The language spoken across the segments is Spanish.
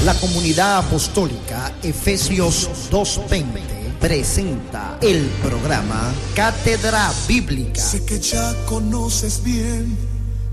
La Comunidad Apostólica Efesios 2:20 presenta el programa Cátedra Bíblica. Sé que ya conoces bien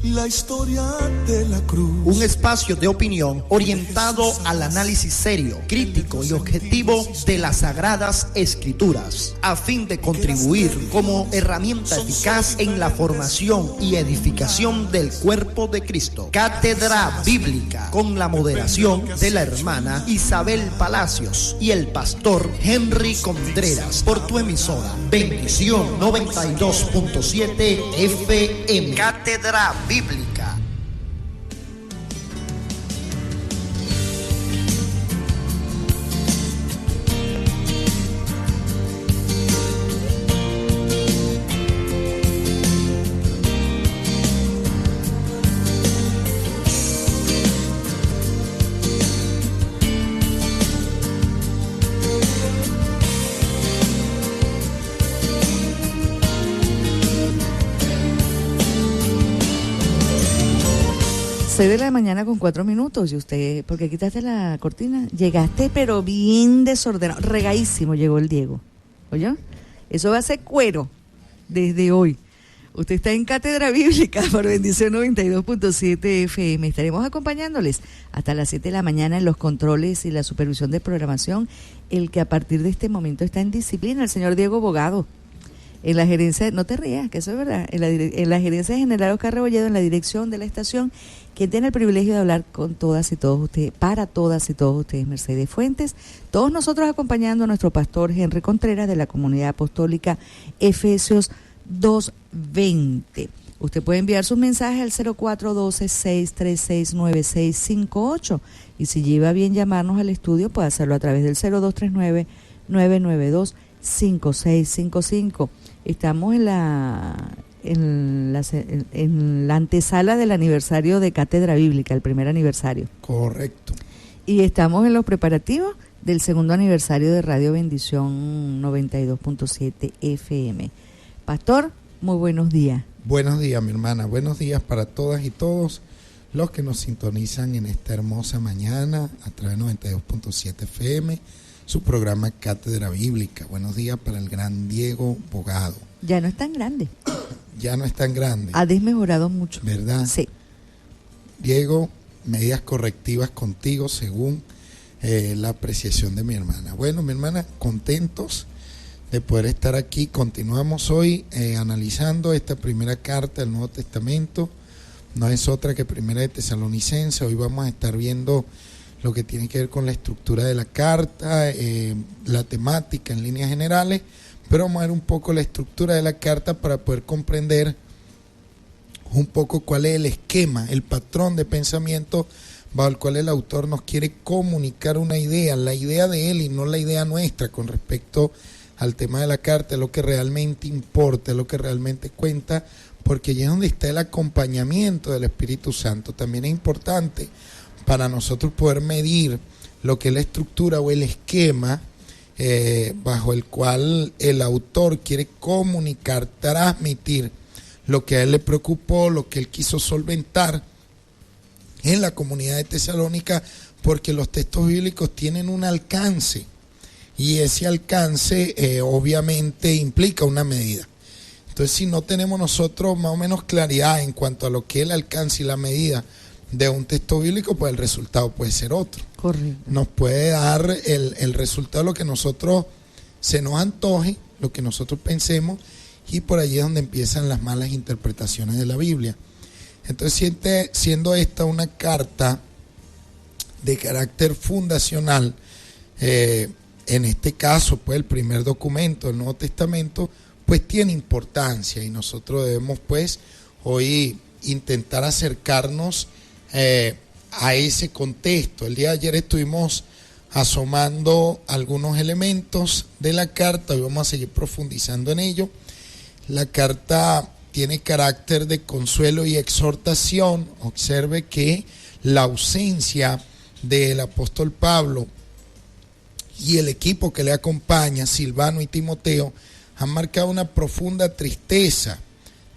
la historia de la cruz. Un espacio de opinión orientado al análisis serio, crítico y objetivo de las Sagradas Escrituras, a fin de contribuir como herramienta eficaz en la formación y edificación del cuerpo de Cristo. Cátedra Bíblica, con la moderación de la hermana Isabel Palacios y el pastor Henry Contreras, por tu emisora Bendición 92.7 FM. Cátedra Bíblica. De la mañana con 4 minutos. Y usted, ¿por qué quitaste la cortina? Llegaste pero bien desordenado, regadísimo llegó el Diego. ¿Oyó? Eso va a ser cuero desde hoy. Usted está en Cátedra Bíblica por Bendición 92.7 FM. Estaremos acompañándoles hasta las 7 de la mañana en los controles y la supervisión de programación. El que a partir de este momento está en disciplina, el señor Diego Bogado. En la gerencia, no te rías, que eso es verdad, en la gerencia general Oscar Rebolledo, en la dirección de la estación, quien tiene el privilegio de hablar con todas y todos ustedes, para todas y todos ustedes, Mercedes Fuentes, todos nosotros acompañando a nuestro pastor Henry Contreras de la Comunidad Apostólica Efesios 2:20. Usted puede enviar sus mensajes al 0412-636-9658 y si lleva bien llamarnos al estudio puede hacerlo a través del 0239-992-5655. Estamos en la antesala del aniversario de Cátedra Bíblica, el primer aniversario. Correcto. Y estamos en los preparativos del segundo aniversario de Radio Bendición 92.7 FM. Pastor, muy buenos días. Buenos días, mi hermana. Buenos días para todas y todos los que nos sintonizan en esta hermosa mañana a través de 92.7 FM. Su programa Cátedra Bíblica. Buenos días para el gran Diego Bogado. Ya no es tan grande. Ya no es tan grande. Ha desmejorado mucho. ¿Verdad? Sí. Diego, medidas correctivas contigo según la apreciación de mi hermana. Bueno, mi hermana, contentos de poder estar aquí. Continuamos hoy analizando esta primera carta del Nuevo Testamento. No es otra que Primera de Tesalonicenses. Hoy vamos a estar viendo lo que tiene que ver con la estructura de la carta, la temática en líneas generales, pero vamos a ver un poco la estructura de la carta para poder comprender un poco cuál es el esquema, el patrón de pensamiento bajo el cual el autor nos quiere comunicar una idea, la idea de él y no la idea nuestra con respecto al tema de la carta, lo que realmente importa, lo que realmente cuenta, porque allí es donde está el acompañamiento del Espíritu Santo. También es importante para nosotros poder medir lo que es la estructura o el esquema bajo el cual el autor quiere comunicar, transmitir lo que a él le preocupó, lo que él quiso solventar en la comunidad de Tesalónica, porque los textos bíblicos tienen un alcance y ese alcance obviamente implica una medida. Entonces, si no tenemos nosotros más o menos claridad en cuanto a lo que es el alcance y la medida de un texto bíblico, pues el resultado puede ser otro. Correcto. Nos puede dar el resultado de lo que nosotros se nos antoje, lo que nosotros pensemos, y por allí es donde empiezan las malas interpretaciones de la Biblia. Entonces, siendo esta una carta de carácter fundacional, en este caso, pues el primer documento del Nuevo Testamento, pues tiene importancia y nosotros debemos pues hoy intentar acercarnos a ese contexto. El día de ayer estuvimos asomando algunos elementos de la carta, hoy vamos a seguir profundizando en ello. La carta tiene carácter de consuelo y exhortación. Observe que la ausencia del apóstol Pablo y el equipo que le acompaña, Silvano y Timoteo, han marcado una profunda tristeza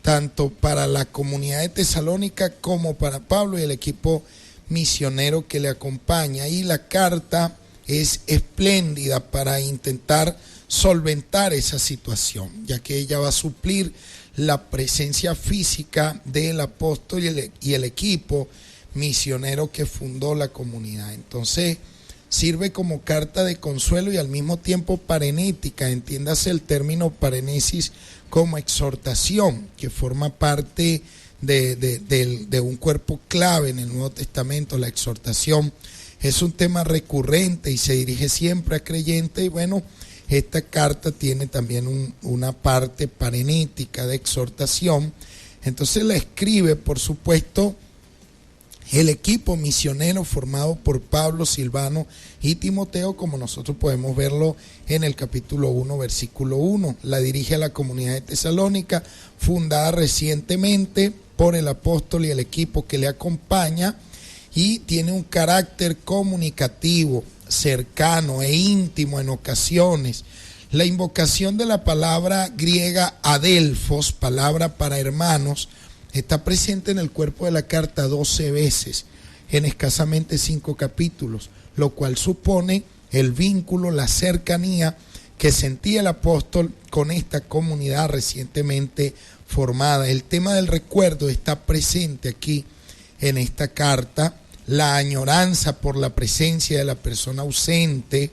tanto para la comunidad de Tesalónica como para Pablo y el equipo misionero que le acompaña. Y la carta es espléndida para intentar solventar esa situación, ya que ella va a suplir la presencia física del apóstol y el equipo misionero que fundó la comunidad. Entonces sirve como carta de consuelo y al mismo tiempo parenética. Entiéndase el término parenesis como exhortación, que forma parte de un cuerpo clave en el Nuevo Testamento. La exhortación es un tema recurrente y se dirige siempre a creyentes, y bueno, esta carta tiene también una parte parenética de exhortación. Entonces la escribe, por supuesto, el equipo misionero formado por Pablo, Silvano y Timoteo, como nosotros podemos verlo en el capítulo 1, versículo 1. La dirige a la comunidad de Tesalónica, fundada recientemente por el apóstol y el equipo que le acompaña, y tiene un carácter comunicativo, cercano e íntimo en ocasiones. La invocación de la palabra griega adelphos, palabra para hermanos, está presente en el cuerpo de la carta 12 veces, en escasamente 5 capítulos, lo cual supone el vínculo, la cercanía que sentía el apóstol con esta comunidad recientemente formada. El tema del recuerdo está presente aquí en esta carta. La añoranza por la presencia de la persona ausente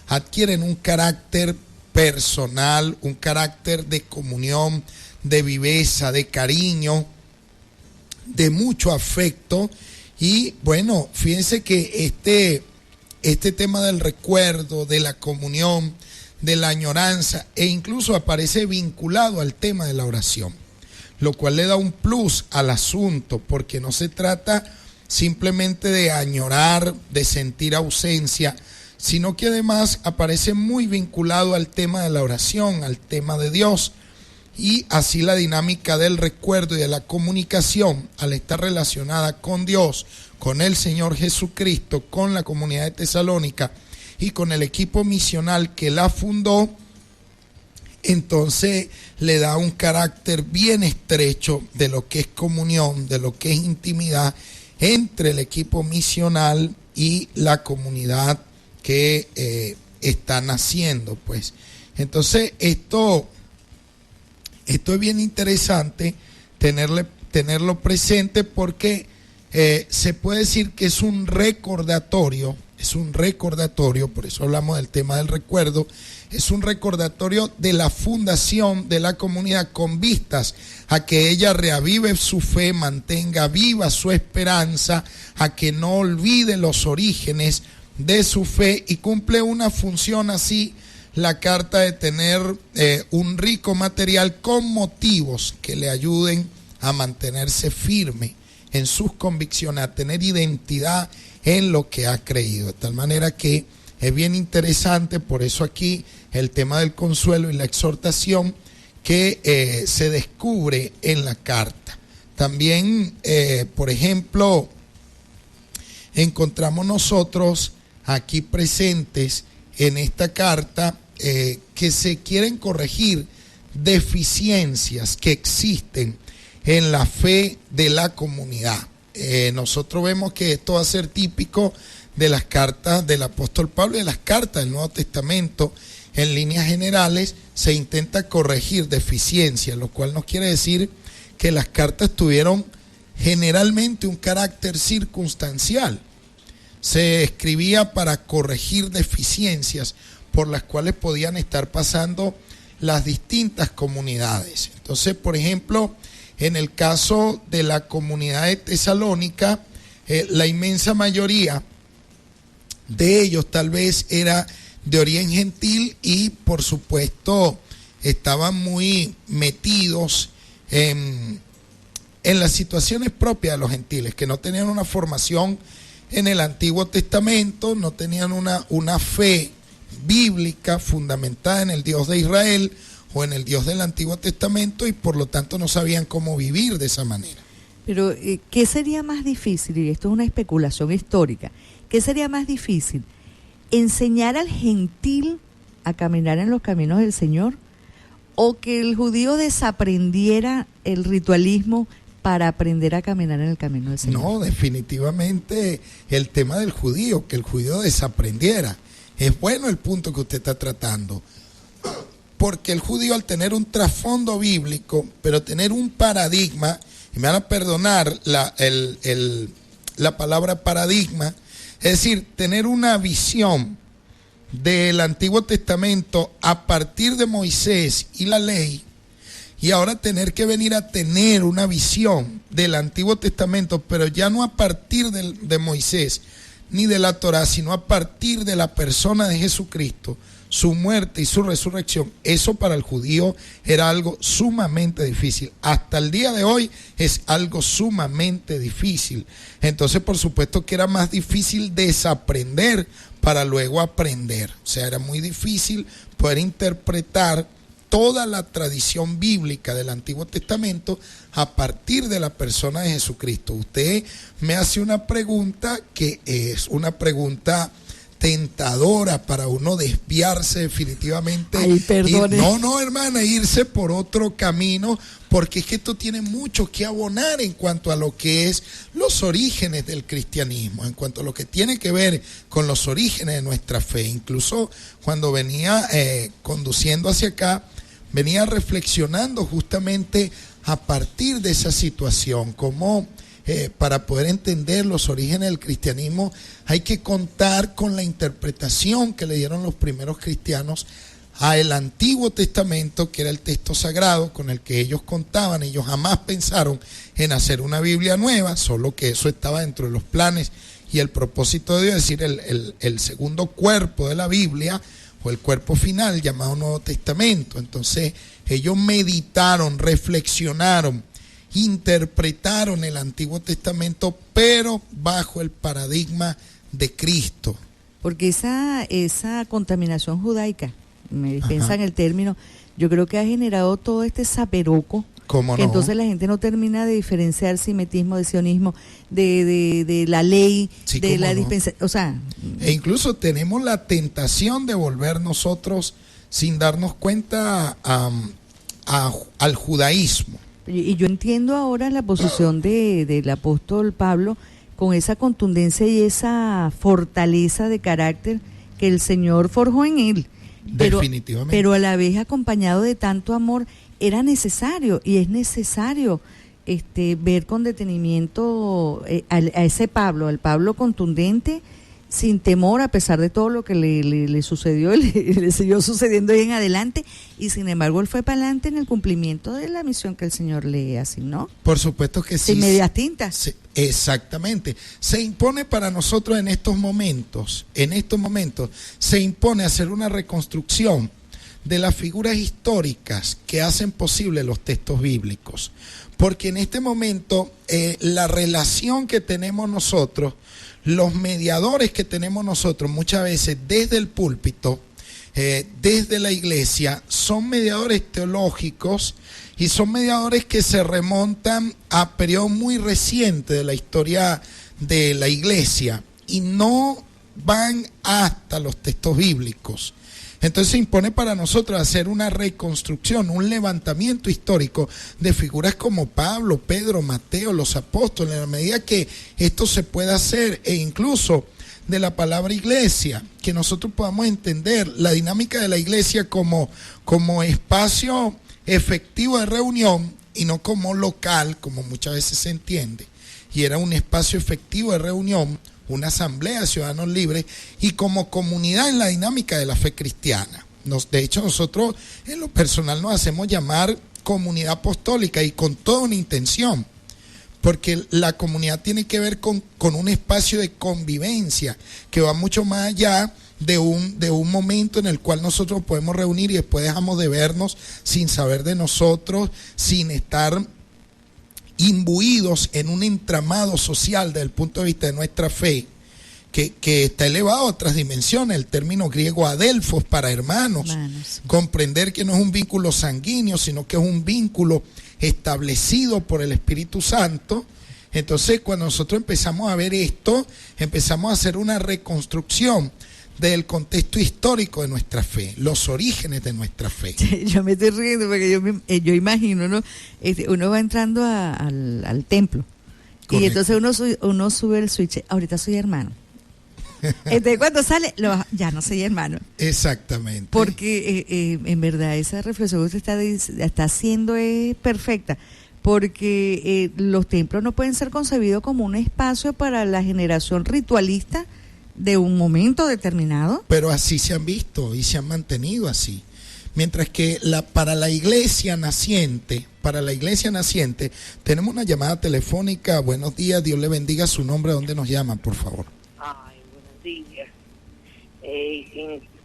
adquieren un carácter personal, un carácter de comunión, de viveza, de cariño, de mucho afecto. Y bueno, fíjense que este tema del recuerdo, de la comunión, de la añoranza, e incluso aparece vinculado al tema de la oración, lo cual le da un plus al asunto, porque no se trata simplemente de añorar, de sentir ausencia, sino que además aparece muy vinculado al tema de la oración, al tema de Dios. Y así la dinámica del recuerdo y de la comunicación, al estar relacionada con Dios, con el Señor Jesucristo, con la comunidad de Tesalónica y con el equipo misional que la fundó, entonces le da un carácter bien estrecho de lo que es comunión, de lo que es intimidad entre el equipo misional y la comunidad que está naciendo, pues. Entonces esto es bien interesante tenerlo presente, porque se puede decir que es un recordatorio, por eso hablamos del tema del recuerdo, es un recordatorio de la fundación de la comunidad con vistas a que ella reavive su fe, mantenga viva su esperanza, a que no olvide los orígenes de su fe, y cumple una función así la carta de tener un rico material con motivos que le ayuden a mantenerse firme en sus convicciones, a tener identidad en lo que ha creído. De tal manera que es bien interesante, por eso aquí el tema del consuelo y la exhortación que se descubre en la carta. También, por ejemplo, encontramos nosotros aquí presentes en esta carta que se quieren corregir deficiencias que existen en la fe de la comunidad. Nosotros vemos que esto va a ser típico de las cartas del apóstol Pablo y de las cartas del Nuevo Testamento. En líneas generales se intenta corregir deficiencias, lo cual no quiere decir que las cartas tuvieron generalmente un carácter circunstancial. Se escribía para corregir deficiencias por las cuales podían estar pasando las distintas comunidades. Entonces, por ejemplo, en el caso de la comunidad de Tesalónica, la inmensa mayoría de ellos tal vez era de origen gentil y por supuesto estaban muy metidos en las situaciones propias de los gentiles, que no tenían una formación en el Antiguo Testamento, no tenían una fe bíblica fundamentada en el Dios de Israel o en el Dios del Antiguo Testamento, y por lo tanto no sabían cómo vivir de esa manera. Pero, ¿qué sería más difícil? Y esto es una especulación histórica. ¿Qué sería más difícil? ¿Enseñar al gentil a caminar en los caminos del Señor? ¿O que el judío desaprendiera el ritualismo, para aprender a caminar en el camino del Señor. No, definitivamente el tema del judío, que el judío desaprendiera. Es bueno el punto que usted está tratando. Porque el judío, al tener un trasfondo bíblico, pero tener un paradigma, y me van a perdonar la palabra paradigma, es decir, tener una visión del Antiguo Testamento a partir de Moisés y la ley, y ahora tener que venir a tener una visión del Antiguo Testamento, pero ya no a partir de Moisés ni de la Torá, sino a partir de la persona de Jesucristo, su muerte y su resurrección. Eso para el judío era algo sumamente difícil. Hasta el día de hoy es algo sumamente difícil. Entonces, por supuesto que era más difícil desaprender para luego aprender. O sea, era muy difícil poder interpretar toda la tradición bíblica del Antiguo Testamento a partir de la persona de Jesucristo. Usted me hace una pregunta que es una pregunta tentadora para uno desviarse definitivamente. Ay, perdone. No, hermana, irse por otro camino, porque es que esto tiene mucho que abonar en cuanto a lo que es los orígenes del cristianismo, en cuanto a lo que tiene que ver con los orígenes de nuestra fe. Incluso cuando venía conduciendo hacia acá, venía reflexionando justamente a partir de esa situación, como para poder entender los orígenes del cristianismo hay que contar con la interpretación que le dieron los primeros cristianos al Antiguo Testamento, que era el texto sagrado con el que ellos contaban. Ellos jamás pensaron en hacer una Biblia nueva, solo que eso estaba dentro de los planes y el propósito de Dios, es decir, el segundo cuerpo de la Biblia, o el cuerpo final llamado Nuevo Testamento. Entonces ellos meditaron, reflexionaron, interpretaron el Antiguo Testamento, pero bajo el paradigma de Cristo. Porque esa contaminación judaica, me dispensan el término, yo creo que ha generado todo este zaperoco. ¿Cómo que no? Entonces la gente no termina de diferenciar simetismo de sionismo, de la ley, Sí, de la no. dispensación. O sea, E incluso tenemos la tentación de volver nosotros, sin darnos cuenta, al judaísmo. y yo entiendo ahora la posición del apóstol Pablo con esa contundencia y esa fortaleza de carácter que el Señor forjó en él. Definitivamente. Pero a la vez acompañado de tanto amor, era necesario y es necesario ver con detenimiento a ese Pablo, al Pablo contundente, sin temor a pesar de todo lo que le sucedió, le siguió sucediendo ahí en adelante, y sin embargo él fue para adelante en el cumplimiento de la misión que el Señor le asignó. Por supuesto que sí. Sin medias tintas. Exactamente. Se impone para nosotros en estos momentos, se impone hacer una reconstrucción de las figuras históricas que hacen posible los textos bíblicos. Porque en este momento la relación que tenemos nosotros, los mediadores que tenemos nosotros muchas veces desde el púlpito, desde la iglesia, son mediadores teológicos y son mediadores que se remontan a periodos muy recientes de la historia de la iglesia y no van hasta los textos bíblicos. Entonces se impone para nosotros hacer una reconstrucción, un levantamiento histórico de figuras como Pablo, Pedro, Mateo, los apóstoles, en la medida que esto se pueda hacer, e incluso de la palabra iglesia, que nosotros podamos entender la dinámica de la iglesia como espacio efectivo de reunión y no como local, como muchas veces se entiende. Y era un espacio efectivo de reunión, una asamblea de ciudadanos libres y como comunidad en la dinámica de la fe cristiana. De hecho, nosotros en lo personal nos hacemos llamar comunidad apostólica y con toda una intención, porque la comunidad tiene que ver con un espacio de convivencia que va mucho más allá de un momento en el cual nosotros podemos reunir y después dejamos de vernos sin saber de nosotros, sin estar imbuidos en un entramado social desde el punto de vista de nuestra fe, que está elevado a otras dimensiones. El término griego adelphos, para hermanos. Comprender que no es un vínculo sanguíneo, sino que es un vínculo establecido por el Espíritu Santo. Entonces, cuando nosotros empezamos a ver esto, empezamos a hacer una reconstrucción del contexto histórico de nuestra fe, los orígenes de nuestra fe. Yo me estoy riendo porque yo imagino, ¿no? Uno va entrando al templo. Correcto. Y entonces uno sube el switch, ahorita soy hermano. Entonces cuando sale, ya no soy hermano. Exactamente. Porque en verdad esa reflexión que usted está haciendo es perfecta. Porque los templos no pueden ser concebidos como un espacio para la generación ritualista de un momento determinado. Pero así se han visto y se han mantenido así. Mientras que para la iglesia naciente, tenemos una llamada telefónica. Buenos días, Dios le bendiga. Su nombre, ¿dónde nos llaman, por favor? Ay, buenos días.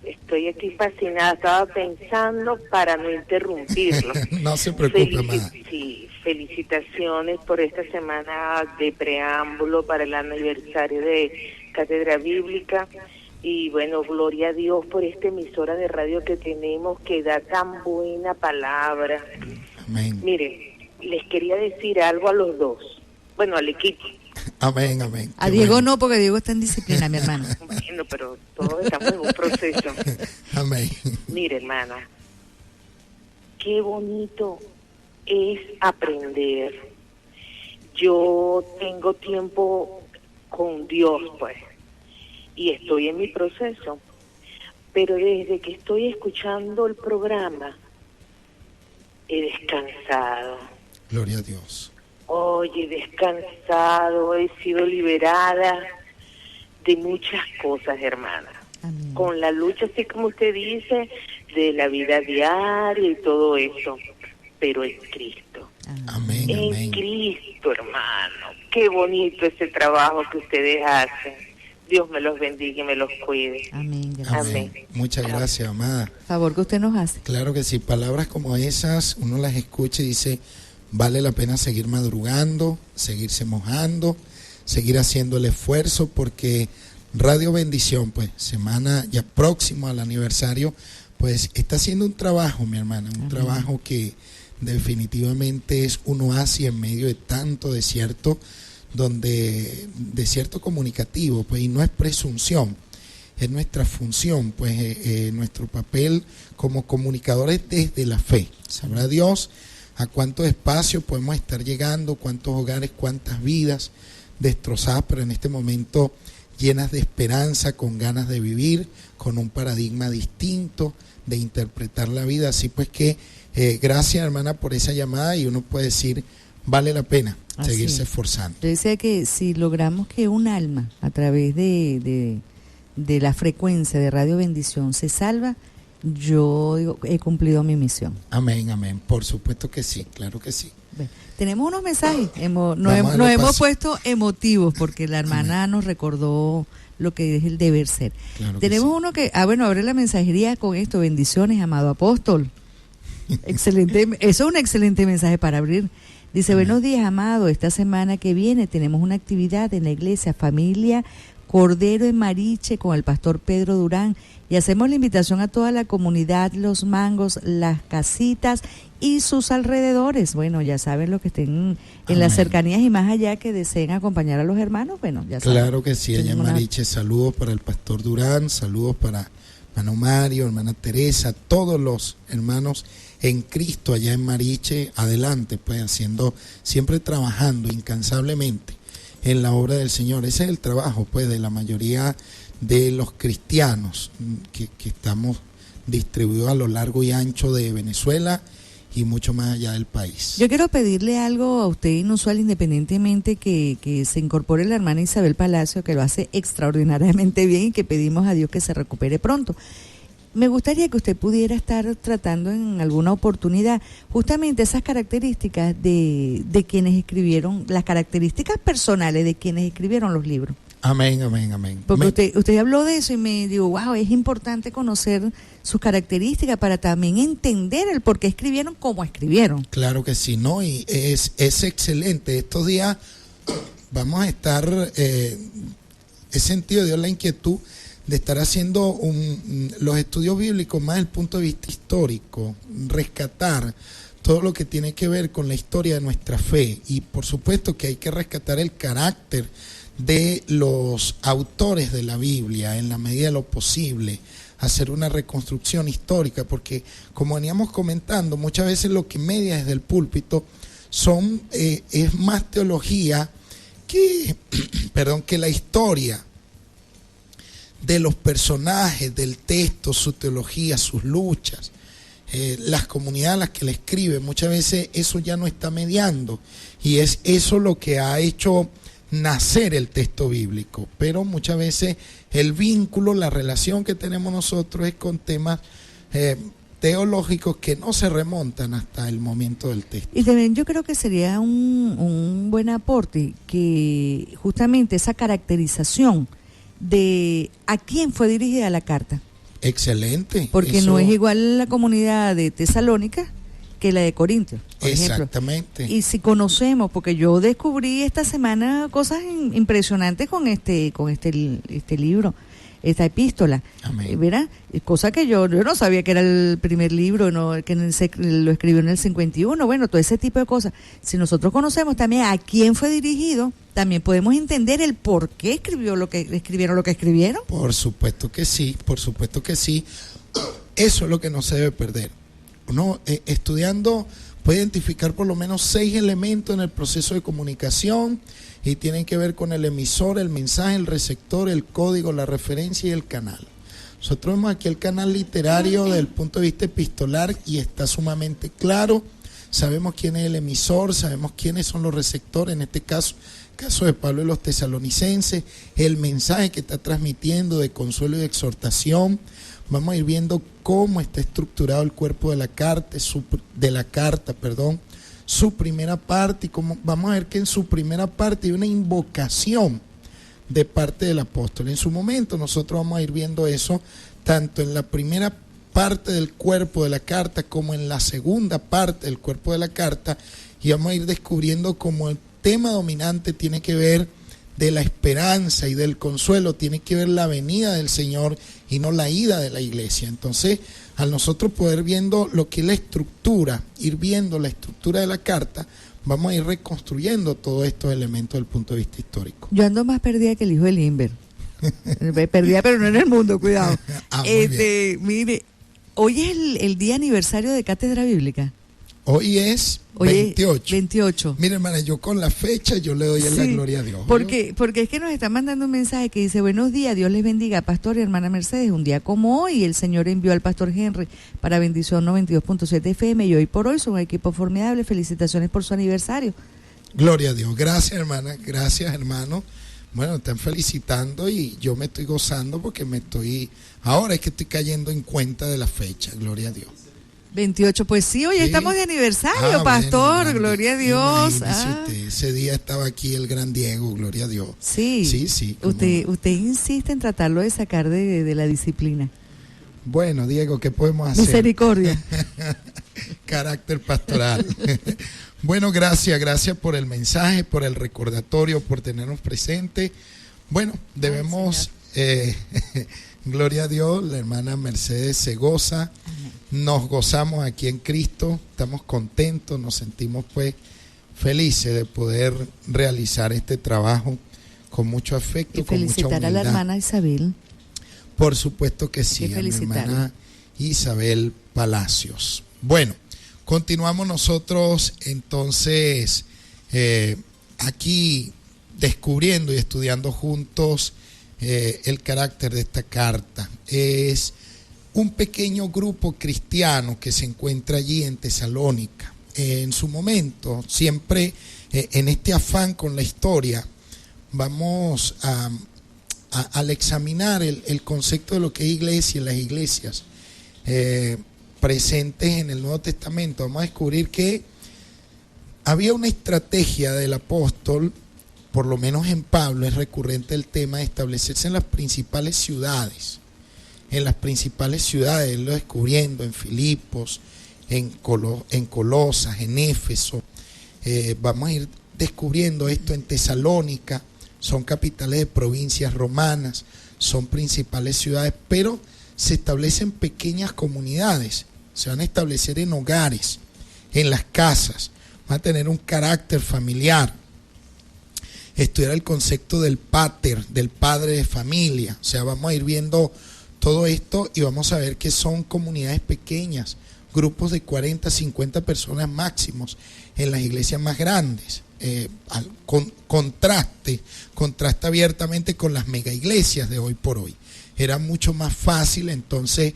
Estoy aquí fascinada, estaba pensando para no interrumpirlo. No se preocupe, más. Sí, felicitaciones por esta semana de preámbulo para el aniversario de Cátedra Bíblica. Y bueno, gloria a Dios por esta emisora de radio que tenemos que da tan buena palabra. Amén. Miren, les quería decir algo a los dos, bueno, al equipo. Amén, amén. A Diego no, porque Diego está en disciplina, mi hermano. Bueno, pero todos estamos en un proceso. Amén. Mire, hermana, qué bonito es aprender. Yo tengo tiempo con Dios, pues, y estoy en mi proceso, pero desde que estoy escuchando el programa, he descansado. Gloria a Dios. Oye, descansado, he sido liberada de muchas cosas, hermana. Amén. Con la lucha, así como usted dice, de la vida diaria y todo eso, pero en Cristo. Amén, En amén. Cristo, hermano. Qué bonito ese trabajo que ustedes hacen. Dios me los bendiga y me los cuide. Amén. Gracias. Amén. Muchas gracias, amada. Favor que usted nos hace. Claro que sí, palabras como esas, uno las escucha y dice, vale la pena seguir madrugando, seguirse mojando, seguir haciendo el esfuerzo, porque Radio Bendición, pues, semana ya próximo al aniversario, pues, está haciendo un trabajo, mi hermana, un trabajo que definitivamente es un oasis en medio de tanto desierto, donde desierto comunicativo, pues, y no es presunción, es nuestra función, pues, nuestro papel como comunicadores desde la fe. Sabrá Dios a cuántos espacios podemos estar llegando, cuántos hogares, cuántas vidas destrozadas, pero en este momento llenas de esperanza, con ganas de vivir, con un paradigma distinto de interpretar la vida. Así pues que gracias, hermana, por esa llamada, y uno puede decir, vale la pena seguirse esforzando. Yo decía que si logramos que un alma a través de la frecuencia de Radio Bendición se salva, yo digo, he cumplido mi misión. Amén, amén. Por supuesto que sí, claro que sí. Bueno, tenemos unos mensajes, nos hemos puesto emotivos porque la hermana nos recordó lo que es el deber ser. Claro tenemos que sí. uno que, abre la mensajería con esto: bendiciones, amado apóstol. Excelente, eso es un excelente mensaje para abrir. Dice, buenos días, amado, esta semana que viene tenemos una actividad en la iglesia Familia Cordero en Mariche con el pastor Pedro Durán, y hacemos la invitación a toda la comunidad, Los Mangos, Las Casitas y sus alrededores. Bueno, ya saben, los que estén en las cercanías y más allá que deseen acompañar a los hermanos, bueno, ya saben. Claro que sí, allá en Mariche, saludos para el pastor Durán, saludos para hermano Mario, hermana Teresa, todos los hermanos en Cristo allá en Mariche, adelante, pues, haciendo, siempre trabajando incansablemente en la obra del Señor. Ese es el trabajo, pues, de la mayoría de los cristianos que estamos distribuidos a lo largo y ancho de Venezuela y mucho más allá del país. Yo quiero pedirle algo a usted inusual, independientemente que se incorpore la hermana Isabel Palacio, que lo hace extraordinariamente bien y que pedimos a Dios que se recupere pronto. Me gustaría que usted pudiera estar tratando en alguna oportunidad justamente esas características de quienes escribieron, las características personales de quienes escribieron los libros. Amén, amén, amén. Porque usted habló de eso y me dijo, wow, es importante conocer sus características para también entender el por qué escribieron como escribieron. Claro que sí, ¿no? Y es excelente. Estos días vamos a estar, he sentido de Dios la inquietud de estar haciendo los estudios bíblicos más desde el punto de vista histórico, rescatar todo lo que tiene que ver con la historia de nuestra fe, y por supuesto que hay que rescatar el carácter de los autores de la Biblia, en la medida de lo posible, hacer una reconstrucción histórica, porque como veníamos comentando, muchas veces lo que media desde el púlpito es más teología que, que la historia de los personajes, del texto, su teología, sus luchas, las comunidades a las que le escribe. Muchas veces eso ya no está mediando, y es eso lo que ha hecho nacer el texto bíblico. Pero muchas veces el vínculo, la relación que tenemos nosotros es con temas teológicos que no se remontan hasta el momento del texto. Y también yo creo que sería un buen aporte que justamente esa caracterización de a quién fue dirigida la carta. Excelente. Porque eso... no es igual la comunidad de Tesalónica que la de Corintios, por Exactamente. ejemplo. Y si conocemos, porque yo descubrí esta semana cosas impresionantes con este libro, esta epístola, ¿verdad? Cosa que yo no sabía que era el primer libro, que lo escribió en el 51, bueno, todo ese tipo de cosas. Si nosotros conocemos también a quién fue dirigido, también podemos entender el por qué escribieron lo que escribieron. Por supuesto que sí, por supuesto que sí. Eso es lo que no se debe perder. Uno estudiando puede identificar por lo menos 6 elementos en el proceso de comunicación, y tienen que ver con el emisor, el mensaje, el receptor, el código, la referencia y el canal. Nosotros vemos aquí el canal literario desde el punto de vista epistolar y está sumamente claro. Sabemos quién es el emisor, sabemos quiénes son los receptores, en este caso de Pablo y los tesalonicenses, el mensaje que está transmitiendo de consuelo y de exhortación. Vamos a ir viendo cómo está estructurado el cuerpo de la carta, su primera parte, y cómo vamos a ver que en su primera parte hay una invocación de parte del apóstol. En su momento nosotros vamos a ir viendo eso tanto en la primera parte del cuerpo de la carta como en la segunda parte del cuerpo de la carta, y vamos a ir descubriendo cómo el tema dominante tiene que ver de la esperanza y del consuelo, tiene que ver la venida del Señor y no la ida de la iglesia. Entonces, al nosotros poder viendo lo que es la estructura, ir viendo la estructura de la carta, vamos a ir reconstruyendo todos estos elementos desde el punto de vista histórico. Yo ando más perdida que el hijo de Limber. Perdida, pero no en el mundo, cuidado. Mire, hoy es el día aniversario de Cátedra Bíblica. Hoy es 28. Mira, hermana, yo con la fecha yo le doy la gloria a Dios. Porque es que nos está mandando un mensaje que dice: buenos días, Dios les bendiga, pastor y hermana Mercedes. Un día como hoy, el Señor envió al pastor Henry para Bendición 92.7 FM, y hoy por hoy son un equipo formidable. Felicitaciones por su aniversario. Gloria a Dios. Gracias, hermana. Gracias, hermano. Bueno, están felicitando y yo me estoy gozando porque ahora es que estoy cayendo en cuenta de la fecha. Gloria a Dios. 28, pues sí, hoy estamos de aniversario, pastor, bueno, gloria a Dios. Usted, ese día estaba aquí el gran Diego, gloria a Dios. Sí. Usted insiste en tratarlo de sacar de la disciplina. Bueno, Diego, ¿qué podemos hacer? Misericordia. Carácter pastoral. Bueno, gracias por el mensaje, por el recordatorio, por tenernos presentes. Bueno, debemos, gloria a Dios, la hermana Mercedes se goza. Nos gozamos aquí en Cristo, estamos contentos, nos sentimos pues felices de poder realizar este trabajo con mucho afecto, y con mucha humildad. Felicitar a la hermana Isabel. Por supuesto que sí, a mi hermana Isabel Palacios. Bueno, continuamos nosotros entonces aquí descubriendo y estudiando juntos el carácter de esta carta. Es un pequeño grupo cristiano que se encuentra allí en Tesalónica. En su momento, siempre en este afán con la historia, vamos al examinar el concepto de lo que es iglesia, las iglesias presentes en el Nuevo Testamento, vamos a descubrir que había una estrategia del apóstol, por lo menos en Pablo es recurrente el tema de establecerse en las principales ciudades. En las principales ciudades, lo descubriendo en Filipos, en Colosas, en Éfeso. Vamos a ir descubriendo esto en Tesalónica. Son capitales de provincias romanas, son principales ciudades, pero se establecen pequeñas comunidades. Se van a establecer en hogares, en las casas. Van a tener un carácter familiar. estudiar el concepto del pater, del padre de familia. O sea, vamos a ir viendo todo esto y vamos a ver que son comunidades pequeñas, grupos de 40, 50 personas máximos en las iglesias más grandes. Contrasta abiertamente con las mega iglesias de hoy por hoy. Era mucho más fácil entonces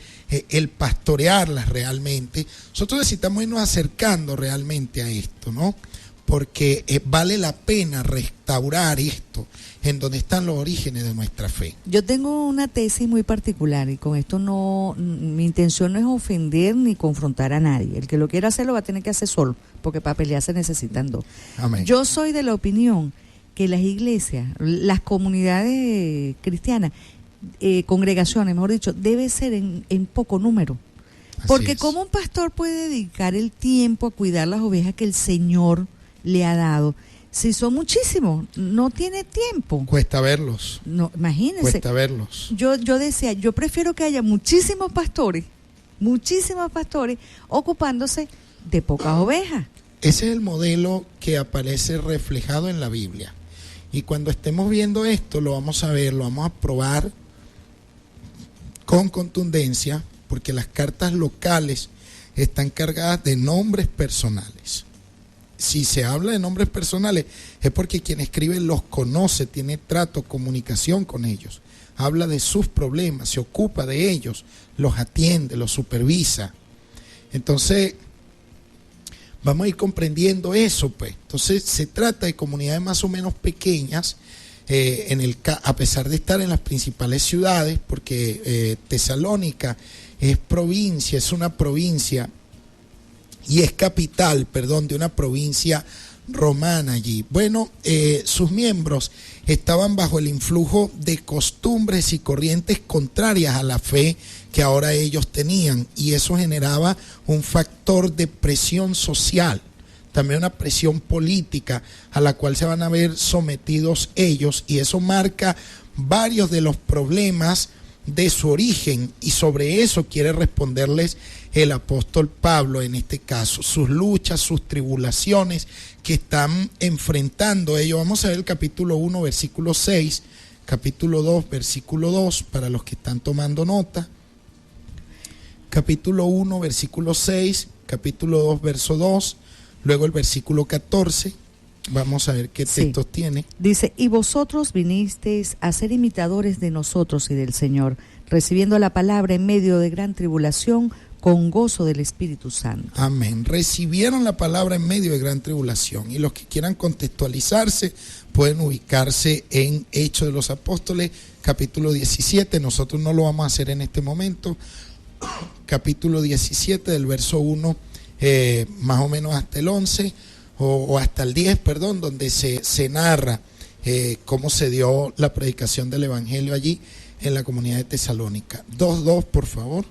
el pastorearlas realmente. Nosotros necesitamos irnos acercando realmente a esto, ¿no? Porque vale la pena restaurar esto en donde están los orígenes de nuestra fe. Yo tengo una tesis muy particular y con esto mi intención no es ofender ni confrontar a nadie. El que lo quiera hacer lo va a tener que hacer solo, porque para pelear se necesitan dos. Amén. Yo soy de la opinión que las iglesias, las comunidades cristianas, congregaciones, mejor dicho, debe ser en poco número. Porque ¿cómo un pastor puede dedicar el tiempo a cuidar las ovejas que el Señor le ha dado? Si son muchísimos, no tiene tiempo. Cuesta verlos. No, imagínense. Cuesta verlos. Yo decía, yo prefiero que haya muchísimos pastores ocupándose de pocas ovejas. Ese es el modelo que aparece reflejado en la Biblia. Y cuando estemos viendo esto, lo vamos a ver, lo vamos a probar con contundencia, porque las cartas locales están cargadas de nombres personales. Si se habla de nombres personales, es porque quien escribe los conoce, tiene trato, comunicación con ellos. Habla de sus problemas, se ocupa de ellos, los atiende, los supervisa. Entonces, vamos a ir comprendiendo eso, pues. Entonces, se trata de comunidades más o menos pequeñas, a pesar de estar en las principales ciudades, porque Tesalónica es provincia, es una provincia, y es capital, de una provincia romana allí. Bueno, sus miembros estaban bajo el influjo de costumbres y corrientes contrarias a la fe que ahora ellos tenían, y eso generaba un factor de presión social, también una presión política a la cual se van a ver sometidos ellos, y eso marca varios de los problemas de su origen, y sobre eso quiere responderles el apóstol Pablo en este caso, sus luchas, sus tribulaciones que están enfrentando ellos. Vamos a ver el capítulo 1, versículo 6, capítulo 2, versículo 2, para los que están tomando nota. Capítulo 1, versículo 6, capítulo 2, verso 2, luego el versículo 14. Vamos a ver qué textos tiene. Dice, y vosotros vinisteis a ser imitadores de nosotros y del Señor, recibiendo la palabra en medio de gran tribulación, con gozo del Espíritu Santo. Amén. Recibieron la palabra en medio de gran tribulación, y los que quieran contextualizarse pueden ubicarse en Hechos de los Apóstoles, capítulo 17. Nosotros no lo vamos a hacer en este momento. Capítulo 17 del verso 1 más o menos hasta el 11 o hasta el 10, donde se narra cómo se dio la predicación del Evangelio allí en la comunidad de Tesalónica. 2:2, por favor.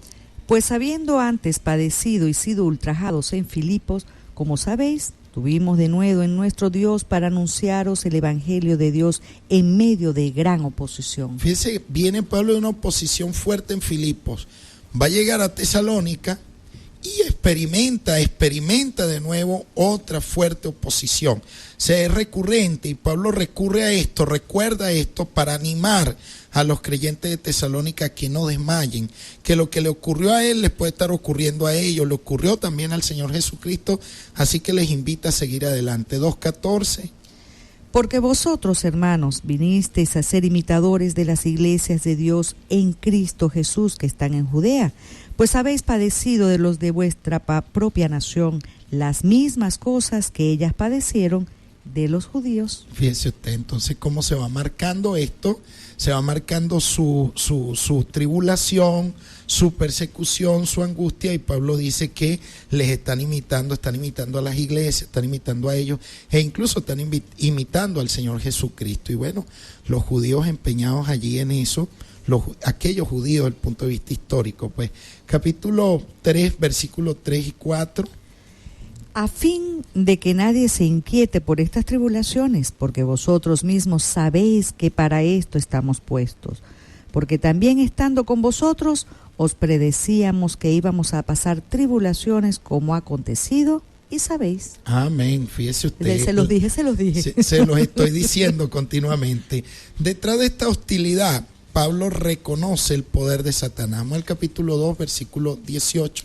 Pues habiendo antes padecido y sido ultrajados en Filipos, como sabéis, tuvimos de nuevo en nuestro Dios para anunciaros el Evangelio de Dios en medio de gran oposición. Fíjense, viene Pablo de una oposición fuerte en Filipos, va a llegar a Tesalónica y experimenta de nuevo otra fuerte oposición. O sea, es recurrente, y Pablo recurre a esto, recuerda esto para animar a los creyentes de Tesalónica que no desmayen, que lo que le ocurrió a él les puede estar ocurriendo a ellos, le ocurrió también al Señor Jesucristo, así que les invita a seguir adelante. 2:14. Porque vosotros, hermanos, vinisteis a ser imitadores de las iglesias de Dios en Cristo Jesús que están en Judea, pues habéis padecido de los de vuestra propia nación las mismas cosas que ellas padecieron de los judíos. Fíjese usted, entonces, cómo se va marcando esto, se va marcando su tribulación, su persecución, su angustia, y Pablo dice que les están imitando a las iglesias, están imitando a ellos, e incluso están imitando al Señor Jesucristo. Y bueno, los judíos empeñados allí en eso, aquellos judíos desde el punto de vista histórico, pues, capítulo 3, versículos 3 y 4. A fin de que nadie se inquiete por estas tribulaciones, porque vosotros mismos sabéis que para esto estamos puestos. Porque también estando con vosotros, os predecíamos que íbamos a pasar tribulaciones como ha acontecido y sabéis. Amén. Fíjese usted. Se los dije. Se los estoy diciendo continuamente. Detrás de esta hostilidad, Pablo reconoce el poder de Satanás. Vamos al capítulo 2, versículo 18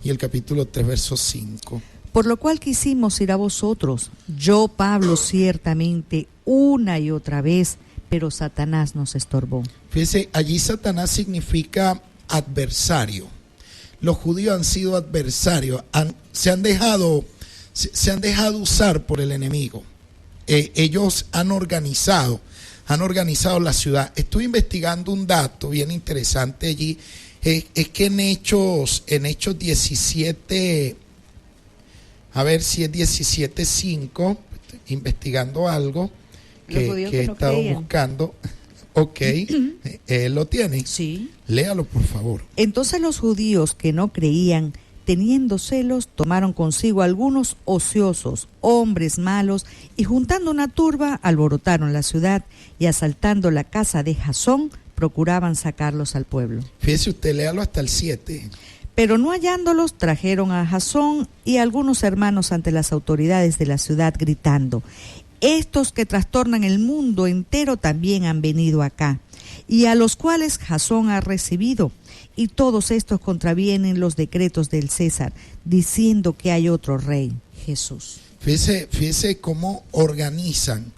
y el capítulo 3, verso 5. Por lo cual quisimos ir a vosotros, yo, Pablo, ciertamente, una y otra vez, pero Satanás nos estorbó. Fíjese, allí Satanás significa adversario. Los judíos han sido adversarios, se han dejado usar por el enemigo. Ellos han organizado la ciudad. Estuve investigando un dato bien interesante allí. Es que en Hechos 17, a ver si es 17:5, investigando algo que he estado buscando. Ok, ¿lo tiene? Sí. Léalo, por favor. Entonces los judíos que no creían, teniendo celos, tomaron consigo algunos ociosos, hombres malos, y juntando una turba, alborotaron la ciudad, y asaltando la casa de Jasón, procuraban sacarlos al pueblo. Fíjese usted, léalo hasta el 7. Pero no hallándolos, trajeron a Jasón y a algunos hermanos ante las autoridades de la ciudad, gritando: estos que trastornan el mundo entero también han venido acá, y a los cuales Jasón ha recibido, y todos estos contravienen los decretos del César, diciendo que hay otro rey, Jesús. Fíjese cómo organizan,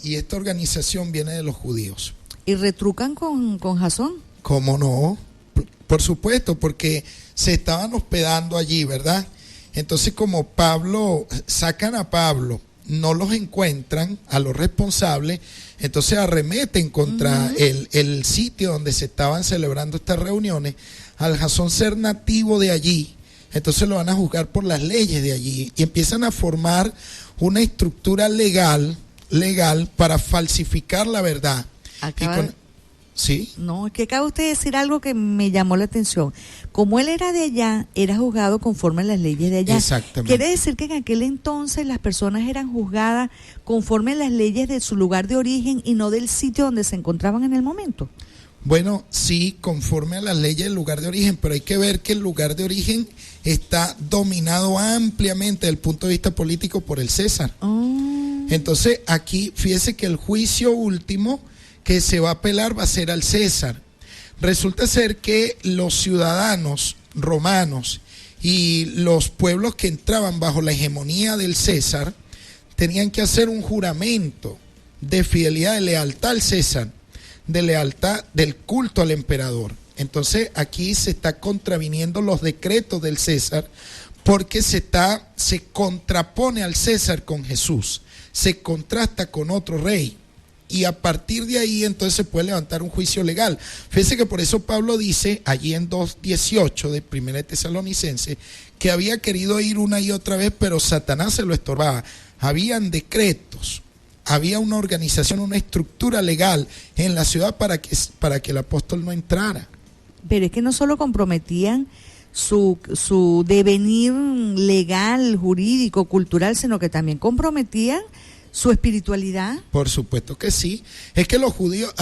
y esta organización viene de los judíos. ¿Y retrucan con Jasón? ¿Cómo no? Por supuesto, porque se estaban hospedando allí, ¿verdad? Entonces, como sacan a Pablo, no los encuentran a los responsables, entonces arremeten contra el sitio donde se estaban celebrando estas reuniones. Al Jasón ser nativo de allí, entonces lo van a juzgar por las leyes de allí y empiezan a formar una estructura legal para falsificar la verdad. ¿Sí? No, es que acaba usted de decir algo que me llamó la atención. Como él era de allá, era juzgado conforme a las leyes de allá. Exactamente. Quiere decir que en aquel entonces las personas eran juzgadas conforme a las leyes de su lugar de origen y no del sitio donde se encontraban en el momento. Bueno, sí, conforme a las leyes del lugar de origen, pero hay que ver que el lugar de origen está dominado ampliamente desde el punto de vista político por el César. Entonces, aquí, fíjese que el juicio último que se va a apelar va a ser al César. Resulta ser que los ciudadanos romanos y los pueblos que entraban bajo la hegemonía del César tenían que hacer un juramento de fidelidad, de lealtad al César, de lealtad del culto al emperador. Entonces aquí se está contraviniendo los decretos del César porque se contrapone al César con Jesús, se contrasta con otro rey. Y a partir de ahí entonces se puede levantar un juicio legal. Fíjense que por eso Pablo dice allí en 2:18 de 1 Tesalonicenses que había querido ir una y otra vez, pero Satanás se lo estorbaba. Habían decretos, había una organización, una estructura legal en la ciudad para que el apóstol no entrara. Pero es que no solo comprometían su devenir legal, jurídico, cultural, sino que también comprometían su espiritualidad. Por supuesto que sí. Es que a los judíos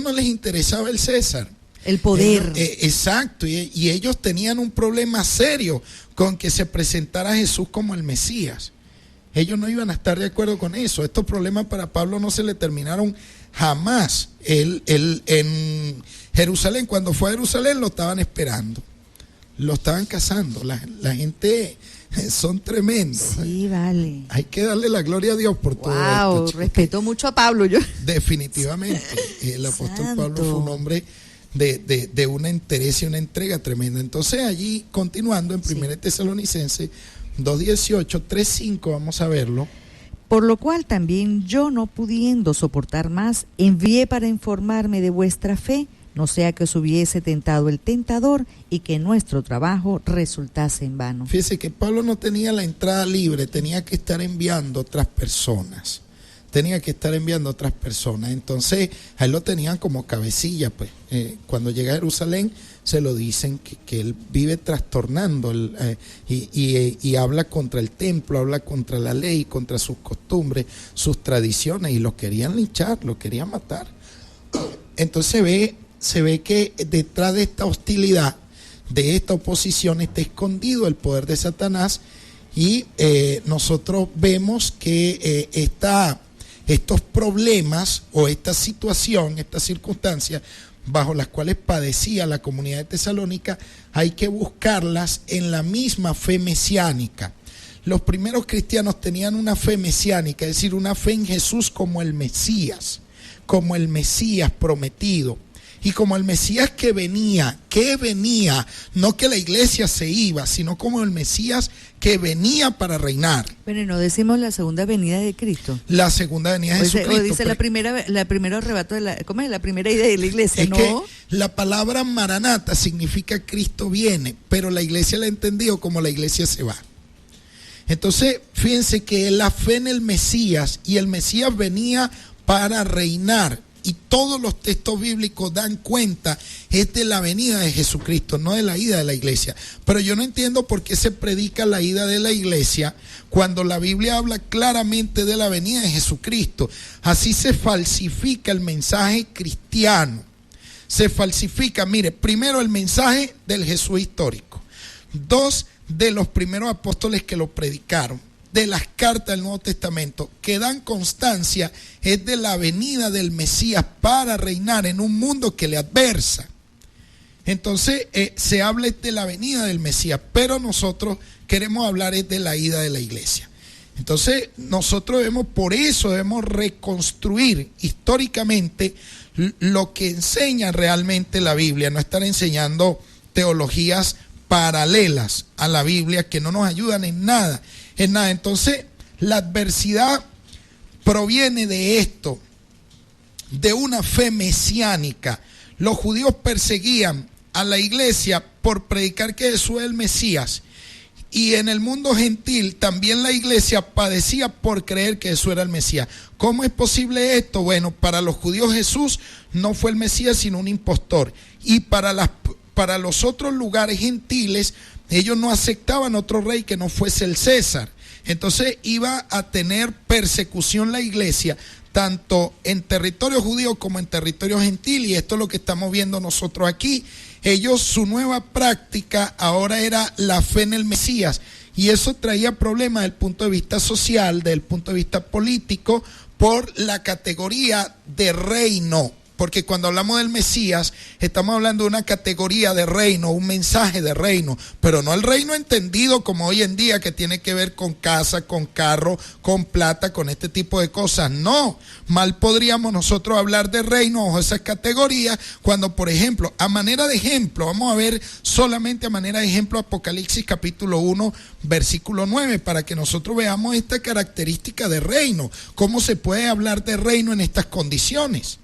no les interesaba el César. El poder. Exacto. Y ellos tenían un problema serio con que se presentara Jesús como el Mesías. Ellos no iban a estar de acuerdo con eso. Estos problemas para Pablo no se le terminaron jamás. Él en Jerusalén, cuando fue a Jerusalén, lo estaban esperando. Lo estaban cazando. La gente son tremendos. Sí, vale. Hay que darle la gloria a Dios por todo esto. Wow, respeto mucho a Pablo yo. Definitivamente. El apóstol Pablo fue un hombre de una entereza y una entrega tremenda. Entonces allí, continuando en 1 Tesalonicenses 2:18, 3:5, vamos a verlo. Por lo cual también yo, no pudiendo soportar más, envié para informarme de vuestra fe, no sea que os hubiese tentado el tentador y que nuestro trabajo resultase en vano. Fíjese que Pablo no tenía la entrada libre, tenía que estar enviando otras personas. Entonces a él lo tenían como cabecilla, pues. Cuando llega a Jerusalén se lo dicen que él vive trastornando y habla contra el templo, habla contra la ley, contra sus costumbres, sus tradiciones, y lo querían linchar, lo querían matar. Entonces se ve que detrás de esta hostilidad, de esta oposición, está escondido el poder de Satanás, Y nosotros vemos que estos problemas o esta situación, estas circunstancias bajo las cuales padecía la comunidad de Tesalónica, hay que buscarlas en la misma fe mesiánica. Los primeros cristianos tenían una fe mesiánica, es decir, una fe en Jesús como el Mesías prometido. Y como el Mesías que venía, no que la iglesia se iba, sino como el Mesías que venía para reinar. Pero no decimos la segunda venida de Cristo. La segunda venida de Jesucristo. O dice la primera arrebato ¿cómo es? La primera idea de la iglesia, es ¿no? Que la palabra Maranata significa Cristo viene, pero la iglesia la ha entendido como la iglesia se va. Entonces, fíjense que la fe en el Mesías, y el Mesías venía para reinar. Y todos los textos bíblicos dan cuenta es de la venida de Jesucristo, no de la ida de la iglesia. Pero yo no entiendo por qué se predica la ida de la iglesia cuando la Biblia habla claramente de la venida de Jesucristo. Así se falsifica el mensaje cristiano. Se falsifica, mire, primero el mensaje del Jesús histórico. 2, de los primeros apóstoles que lo predicaron. De las cartas del Nuevo Testamento que dan constancia es de la venida del Mesías para reinar en un mundo que le adversa. Entonces se habla de la venida del Mesías, pero nosotros queremos hablar es de la ida de la iglesia. Entonces nosotros por eso debemos reconstruir históricamente lo que enseña realmente la Biblia, no estar enseñando teologías paralelas a la Biblia que no nos ayudan en nada. Entonces, la adversidad proviene de esto, de una fe mesiánica. Los judíos perseguían a la iglesia por predicar que Jesús es el Mesías. Y en el mundo gentil también la iglesia padecía por creer que Jesús era el Mesías. ¿Cómo es posible esto? Bueno, para los judíos Jesús no fue el Mesías sino un impostor. Y para los otros lugares gentiles, ellos no aceptaban otro rey que no fuese el César. Entonces iba a tener persecución la iglesia, tanto en territorio judío como en territorio gentil, y esto es lo que estamos viendo nosotros aquí. Ellos, su nueva práctica ahora era la fe en el Mesías, y eso traía problemas desde el punto de vista social, desde el punto de vista político, por la categoría de reino. Porque cuando hablamos del Mesías, estamos hablando de una categoría de reino, un mensaje de reino, pero no el reino entendido como hoy en día, que tiene que ver con casa, con carro, con plata, con este tipo de cosas. No, mal podríamos nosotros hablar de reino bajo esas categorías, cuando, por ejemplo, a manera de ejemplo, vamos a ver solamente a manera de ejemplo Apocalipsis capítulo 1, versículo 9, para que nosotros veamos esta característica de reino, cómo se puede hablar de reino en estas condiciones.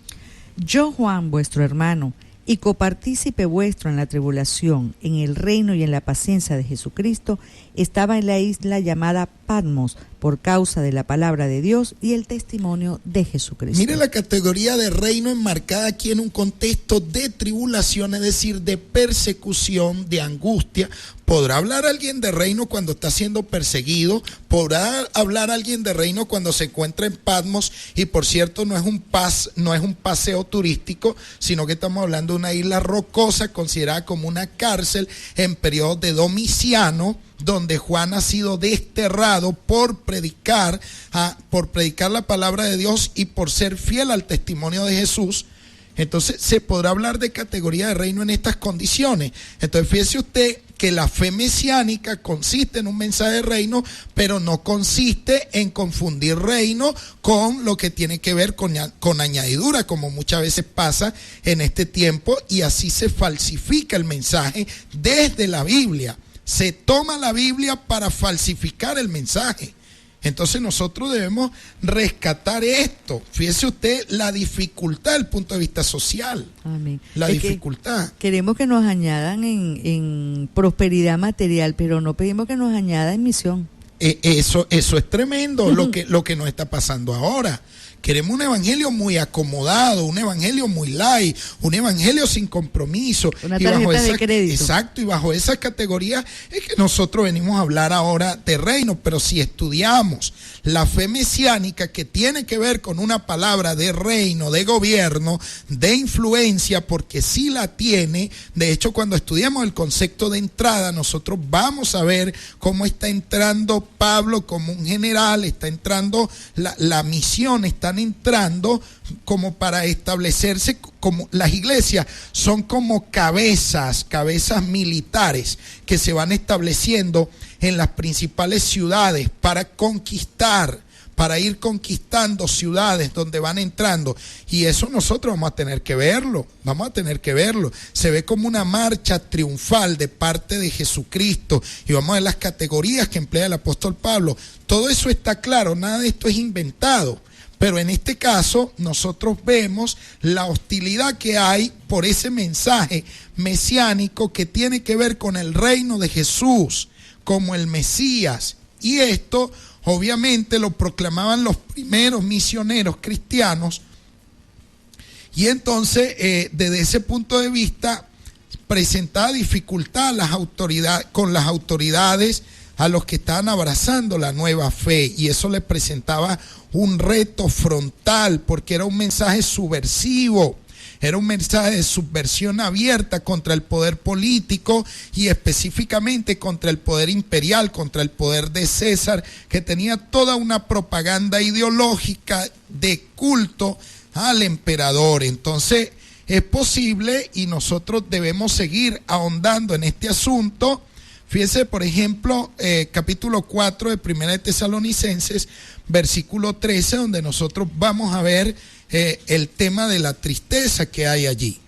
Yo, Juan, vuestro hermano, y copartícipe vuestro en la tribulación, en el reino y en la paciencia de Jesucristo, estaba en la isla llamada Patmos, por causa de la palabra de Dios y el testimonio de Jesucristo. Mire la categoría de reino enmarcada aquí en un contexto de tribulación, es decir, de persecución, de angustia. ¿Podrá hablar alguien de reino cuando está siendo perseguido? ¿Podrá hablar alguien de reino cuando se encuentra en Patmos? Y por cierto, no es un paseo turístico, sino que estamos hablando de una isla rocosa considerada como una cárcel en periodo de Domiciano, donde Juan ha sido desterrado por predicar la palabra de Dios y por ser fiel al testimonio de Jesús. Entonces se podrá hablar de categoría de reino en estas condiciones. Entonces fíjese usted que la fe mesiánica consiste en un mensaje de reino, pero no consiste en confundir reino con lo que tiene que ver con añadidura, como muchas veces pasa en este tiempo, y así se falsifica el mensaje desde la Biblia. Se toma la Biblia para falsificar el mensaje. Entonces nosotros debemos rescatar esto. Fíjese usted la dificultad desde el punto de vista social. Amén. La dificultad. Queremos que nos añadan en prosperidad material, pero no pedimos que nos añadan en misión. Eso es tremendo lo que nos está pasando ahora. Queremos un evangelio muy acomodado, un evangelio muy light, un evangelio sin compromiso. Una tarjeta de crédito. Exacto, y bajo esa categoría es que nosotros venimos a hablar ahora de reino, pero si estudiamos la fe mesiánica, que tiene que ver con una palabra de reino, de gobierno, de influencia, porque sí la tiene. De hecho, cuando estudiamos el concepto de entrada, nosotros vamos a ver cómo está entrando Pablo como un general, está entrando la misión, están entrando como para establecerse, como las iglesias son como cabezas militares que se van estableciendo en las principales ciudades para conquistar, para ir conquistando ciudades donde van entrando. Y eso nosotros vamos a tener que verlo. Se ve como una marcha triunfal de parte de Jesucristo. Y vamos a ver las categorías que emplea el apóstol Pablo. Todo eso está claro, nada de esto es inventado. Pero en este caso nosotros vemos la hostilidad que hay por ese mensaje mesiánico que tiene que ver con el reino de Jesús como el Mesías. Y esto obviamente lo proclamaban los primeros misioneros cristianos. Y entonces desde ese punto de vista presentaba dificultad con las autoridades, a los que estaban abrazando la nueva fe, y eso les presentaba un reto frontal, porque era un mensaje subversivo, era un mensaje de subversión abierta contra el poder político y específicamente contra el poder imperial, contra el poder de César, que tenía toda una propaganda ideológica de culto al emperador. Entonces es posible, y nosotros debemos seguir ahondando en este asunto. Fíjese, por ejemplo, capítulo 4 de Primera de Tesalonicenses, versículo 13, donde nosotros vamos a ver el tema de la tristeza que hay allí.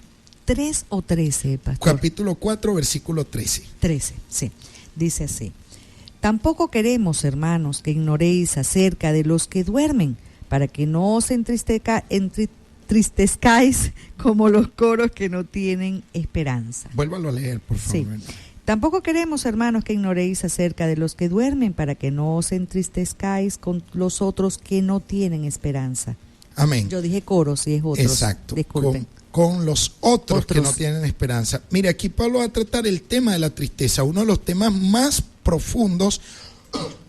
3 o 13, pastor. Capítulo 4, versículo 13. 13, sí. Dice así: tampoco queremos, hermanos, que ignoréis acerca de los que duermen, para que no os entristezcáis como los coros que no tienen esperanza. Vuélvalo a leer, por favor. Sí. Tampoco queremos, hermanos, que ignoréis acerca de los que duermen, para que no os entristezcáis con los otros que no tienen esperanza. Amén. Yo dije coros y es otros. Exacto. Disculpen. Con los otros que no tienen esperanza. Mire, aquí Pablo va a tratar el tema de la tristeza, uno de los temas más profundos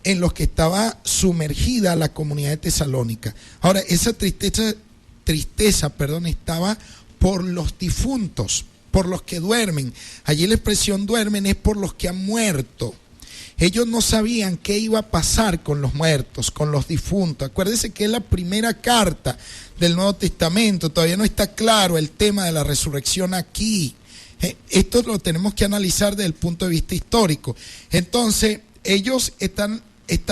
en los que estaba sumergida la comunidad de Tesalónica. Ahora, esa tristeza, estaba por los difuntos, por los que duermen. Allí la expresión duermen es por los que han muerto. Ellos no sabían qué iba a pasar con los muertos, con los difuntos. Acuérdense que es la primera carta del Nuevo Testamento. Todavía no está claro el tema de la resurrección aquí. Esto lo tenemos que analizar desde el punto de vista histórico. Entonces, ellos están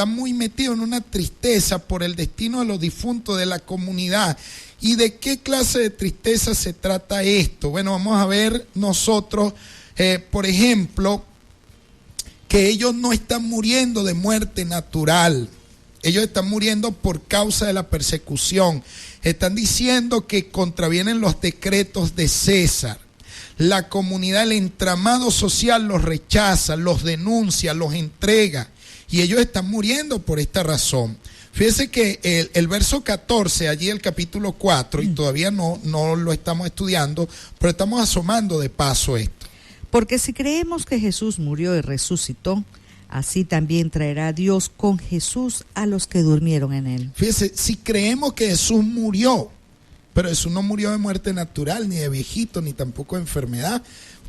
muy metidos en una tristeza por el destino de los difuntos de la comunidad. ¿Y de qué clase de tristeza se trata esto? Bueno, vamos a ver nosotros, por ejemplo, que ellos no están muriendo de muerte natural. Ellos están muriendo por causa de la persecución. Están diciendo que contravienen los decretos de César. La comunidad, el entramado social los rechaza, los denuncia, los entrega. Y ellos están muriendo por esta razón. Fíjese que el verso 14, allí el capítulo 4, y todavía no lo estamos estudiando, pero estamos asomando de paso esto. Porque si creemos que Jesús murió y resucitó, así también traerá Dios con Jesús a los que durmieron en él. Fíjese, si creemos que Jesús murió, pero Jesús no murió de muerte natural, ni de viejito, ni tampoco de enfermedad.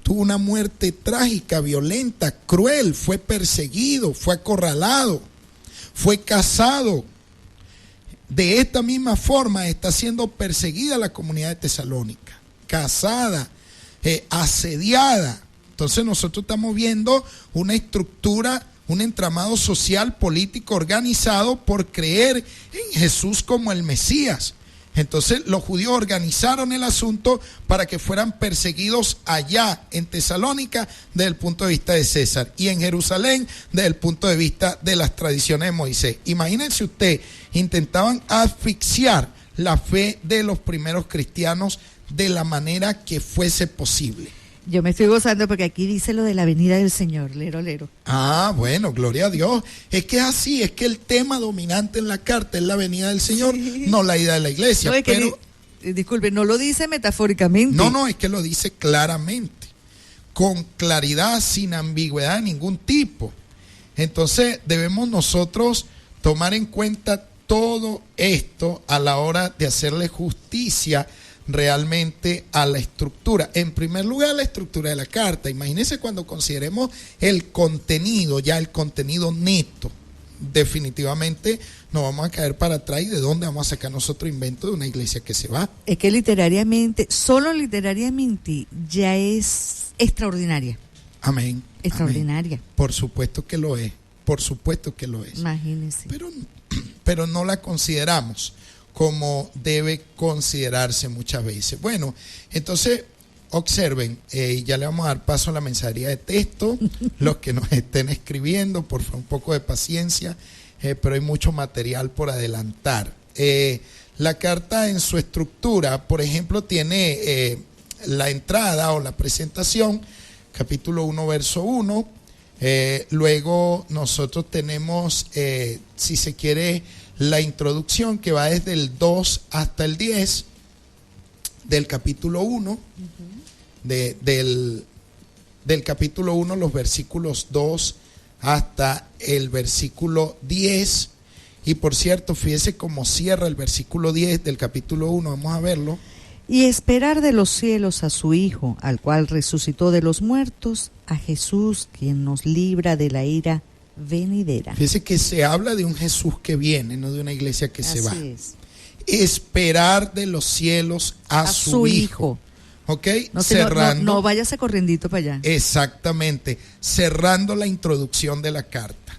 Tuvo una muerte trágica, violenta, cruel, fue perseguido, fue acorralado, fue casado. De esta misma forma está siendo perseguida la comunidad de Tesalónica, casada, asediada. Entonces nosotros estamos viendo una estructura, un entramado social, político, organizado por creer en Jesús como el Mesías. Entonces los judíos organizaron el asunto para que fueran perseguidos allá en Tesalónica desde el punto de vista de César y en Jerusalén desde el punto de vista de las tradiciones de Moisés. Imagínense usted, intentaban asfixiar la fe de los primeros cristianos de la manera que fuese posible. Yo me estoy gozando porque aquí dice lo de la venida del Señor, lero, lero. Ah, bueno, gloria a Dios. Es que es así, es que el tema dominante en la carta es la venida del Señor, Sí. no la ida de la iglesia. No, es que pero disculpe, no lo dice metafóricamente. no, es que lo dice claramente, con claridad, sin ambigüedad de ningún tipo. Entonces debemos nosotros tomar en cuenta todo esto a la hora de hacerle justicia realmente a la estructura. En primer lugar, la estructura de la carta. Imagínense cuando consideremos el contenido, ya el contenido neto. Definitivamente nos vamos a caer para atrás y de dónde vamos a sacar nosotros invento de una iglesia que se va. Es que literariamente, solo literariamente, ya es extraordinaria. Amén. Extraordinaria. Amén. Por supuesto que lo es. Por supuesto que lo es. Imagínense. Pero no la consideramos como debe considerarse muchas veces. Bueno, entonces observen, ya le vamos a dar paso a la mensajería de texto, los que nos estén escribiendo, por favor, un poco de paciencia, pero hay mucho material por adelantar. La carta en su estructura, por ejemplo, tiene la entrada o la presentación, capítulo 1, verso 1. Luego nosotros tenemos, si se quiere, la introducción que va desde el 2 hasta el 10 del capítulo 1, del capítulo 1, los versículos 2 hasta el versículo 10. Y por cierto, fíjese cómo cierra el versículo 10 del capítulo 1, vamos a verlo. Y esperar de los cielos a su Hijo, al cual resucitó de los muertos, a Jesús, quien nos libra de la ira venidera. Fíjese que se habla de un Jesús que viene, no de una iglesia que se va. Así es. Esperar de los cielos a su Hijo. ¿Ok? No, Cerrando. no váyase corriendito para allá. Exactamente. Cerrando la introducción de la carta.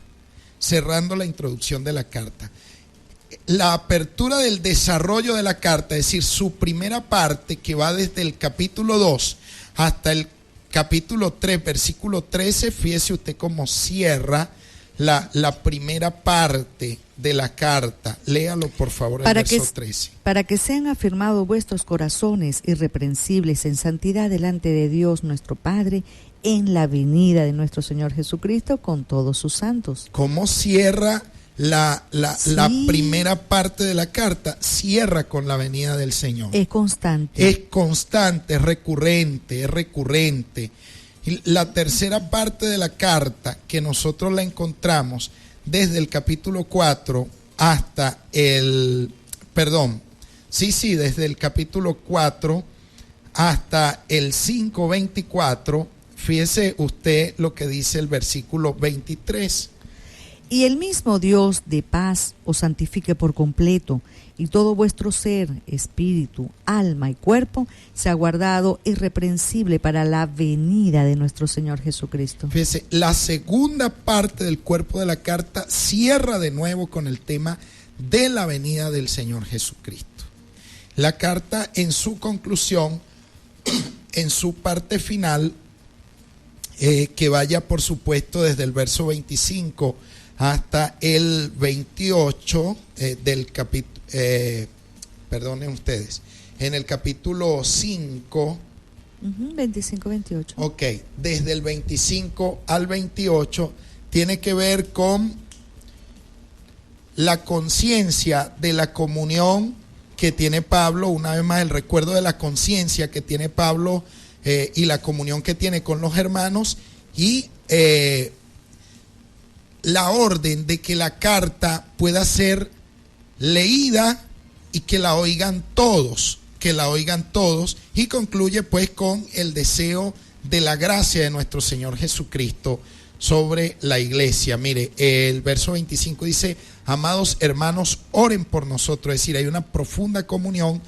Cerrando la introducción de la carta. La apertura del desarrollo de la carta, es decir, su primera parte que va desde el capítulo 2 hasta el capítulo 3, versículo 13, fíjese usted cómo cierra la primera parte de la carta. Léalo por favor, el verso 13. Para que sean afirmados vuestros corazones irreprensibles en santidad delante de Dios nuestro Padre, en la venida de nuestro Señor Jesucristo con todos sus santos. ¿Cómo cierra la Sí. primera parte de la carta? Cierra con la venida del Señor. Es constante. Es constante, es recurrente. Y la tercera parte de la carta, que nosotros la encontramos desde el capítulo 4 hasta desde el capítulo 4 hasta el 5:24, fíjese usted lo que dice el versículo 23. Y el mismo Dios de paz os santifique por completo, y todo vuestro ser, espíritu, alma y cuerpo sea guardado irreprensible para la venida de nuestro Señor Jesucristo. Fíjese, la segunda parte del cuerpo de la carta cierra de nuevo con el tema de la venida del Señor Jesucristo. La carta en su conclusión, en su parte final, que vaya por supuesto desde el verso 25 hasta el 28 del capítulo, perdonen ustedes, en el capítulo 5, 25-28. ok, desde el 25 al 28, tiene que ver con la conciencia de la comunión que tiene Pablo, una vez más el recuerdo de la conciencia que tiene Pablo y la comunión que tiene con los hermanos, y la orden de que la carta pueda ser leída y que la oigan todos, y concluye pues con el deseo de la gracia de nuestro Señor Jesucristo sobre la iglesia. Mire, el verso 25 dice: amados hermanos, oren por nosotros. Es decir, hay una profunda comunión.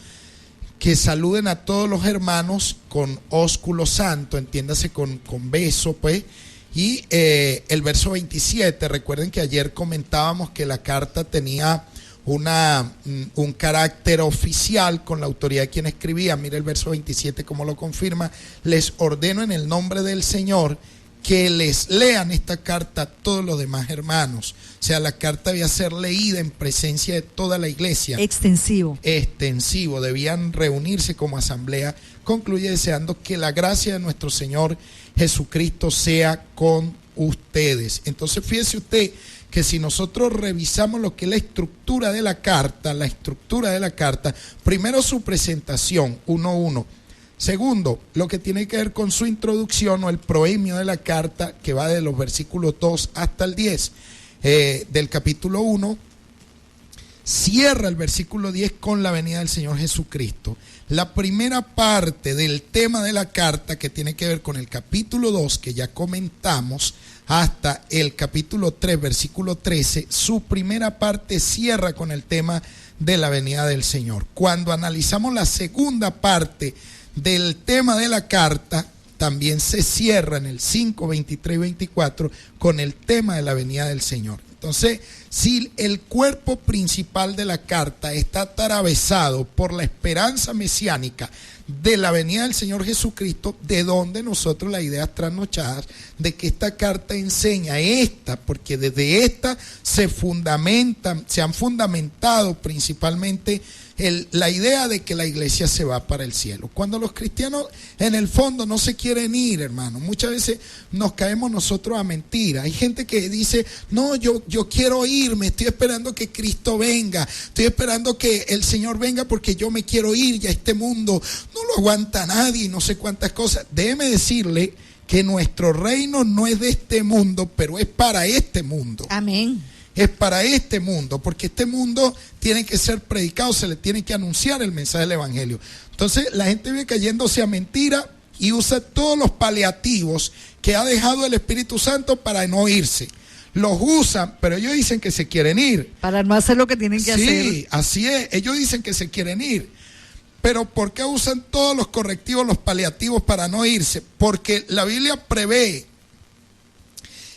Que saluden a todos los hermanos con ósculo santo, entiéndase con beso, pues. Y el verso 27, recuerden que ayer comentábamos que la carta tenía un carácter oficial con la autoridad de quien escribía. Mire el verso 27 como lo confirma: les ordeno en el nombre del Señor que les lean esta carta a todos los demás hermanos. O sea, la carta debía ser leída en presencia de toda la iglesia. Extensivo. Extensivo, debían reunirse como asamblea. Concluye deseando que la gracia de nuestro Señor Jesucristo sea con ustedes. Entonces, fíjese usted que si nosotros revisamos lo que es la estructura de la carta, primero su presentación, 1:1. Segundo, lo que tiene que ver con su introducción o el proemio de la carta, que va de los versículos 2 hasta el 10 del capítulo 1, cierra el versículo 10 con la venida del Señor Jesucristo. La primera parte del tema de la carta, que tiene que ver con el capítulo 2, que ya comentamos, hasta el capítulo 3, versículo 13, su primera parte cierra con el tema de la venida del Señor. Cuando analizamos la segunda parte del tema de la carta, también se cierra en el 5, 23 y 24 con el tema de la venida del Señor. Entonces, si el cuerpo principal de la carta está atravesado por la esperanza mesiánica de la venida del Señor Jesucristo, de donde nosotros las ideas trasnochadas de que esta carta enseña porque desde esta se han fundamentado principalmente la idea de que la iglesia se va para el cielo. Cuando los cristianos en el fondo no se quieren ir, hermano, muchas veces nos caemos nosotros a mentiras. Hay gente que dice, no, yo quiero irme, estoy esperando que Cristo venga, estoy esperando que el Señor venga porque yo me quiero ir, ya este mundo no lo aguanta nadie y no sé cuántas cosas. Déjeme decirle que nuestro reino no es de este mundo, pero es para este mundo. Amén. Es para este mundo, porque este mundo tiene que ser predicado, se le tiene que anunciar el mensaje del evangelio. Entonces la gente viene cayéndose a mentira y usa todos los paliativos que ha dejado el Espíritu Santo para no irse. Los usan, pero ellos dicen que se quieren ir. Para no hacer lo que tienen que hacer. Sí, así es. Ellos dicen que se quieren ir. Pero ¿por qué usan todos los correctivos, los paliativos para no irse? Porque la Biblia prevé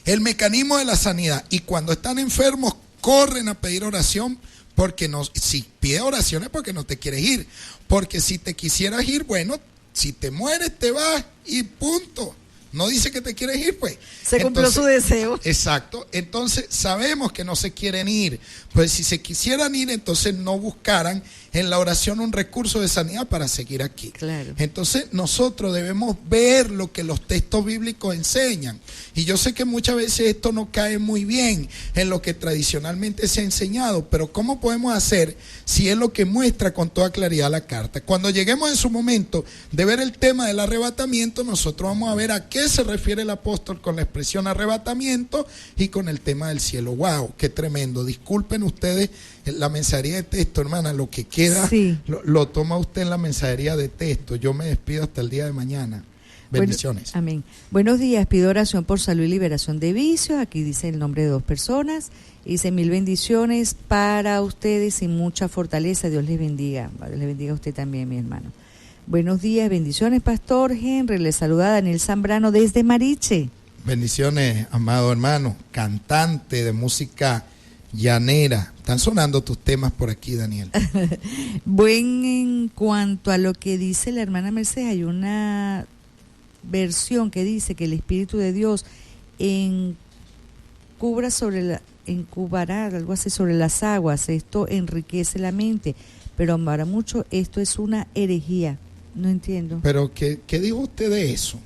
el mecanismo de la sanidad, y cuando están enfermos corren a pedir oración, porque no, si pide oración es porque no te quieres ir, porque si te quisieras ir, bueno, si te mueres te vas y punto. No dice que te quieres ir, pues. Se cumplió su deseo. Exacto. Entonces sabemos que no se quieren ir. Pues si se quisieran ir, entonces no buscaran en la oración un recurso de sanidad para seguir aquí. Claro. Entonces nosotros debemos ver lo que los textos bíblicos enseñan. Y yo sé que muchas veces esto no cae muy bien en lo que tradicionalmente se ha enseñado, pero ¿cómo podemos hacer si es lo que muestra con toda claridad la carta? Cuando lleguemos en su momento de ver el tema del arrebatamiento, nosotros vamos a ver a qué se refiere el apóstol con la expresión arrebatamiento y con el tema del cielo. ¡Wow! ¡Qué tremendo! Disculpen ustedes la mensajería de texto, hermana, lo que queda sí. lo toma usted en la mensajería de texto. Yo me despido hasta el día de mañana. Bendiciones. Bueno, amén. Buenos días, pido oración por salud y liberación de vicios. Aquí dice el nombre de 2 personas. Dice 1000 bendiciones para ustedes y mucha fortaleza. Dios les bendiga. Dios les bendiga a usted también, mi hermano. Buenos días, bendiciones, Pastor Henry. Les saluda Daniel Zambrano desde Mariche. Bendiciones, amado hermano, cantante de música llanera. Están sonando tus temas por aquí, Daniel. En cuanto a lo que dice la hermana Mercedes, hay una versión que dice que el Espíritu de Dios encubará, algo así, sobre las aguas. Esto enriquece la mente, pero para mucho esto es una herejía. No entiendo. Pero ¿qué dijo usted de eso?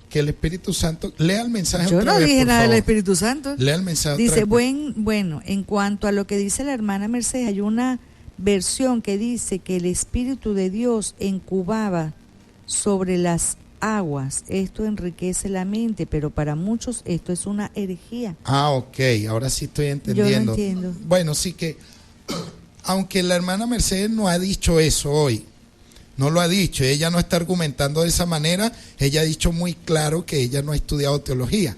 Que el Espíritu Santo, lea el mensaje Yo otra no vez, dije por nada favor. del Espíritu Santo. Lea el mensaje dice, otra vez. bueno, en cuanto a lo que dice la hermana Mercedes, hay una versión que dice que el Espíritu de Dios incubaba sobre las aguas. Esto enriquece la mente, pero para muchos esto es una herejía. Ah, ok, ahora sí estoy entendiendo. Yo no entiendo. Bueno, sí que, aunque la hermana Mercedes no ha dicho eso hoy, no lo ha dicho, ella no está argumentando de esa manera, ella ha dicho muy claro que ella no ha estudiado teología.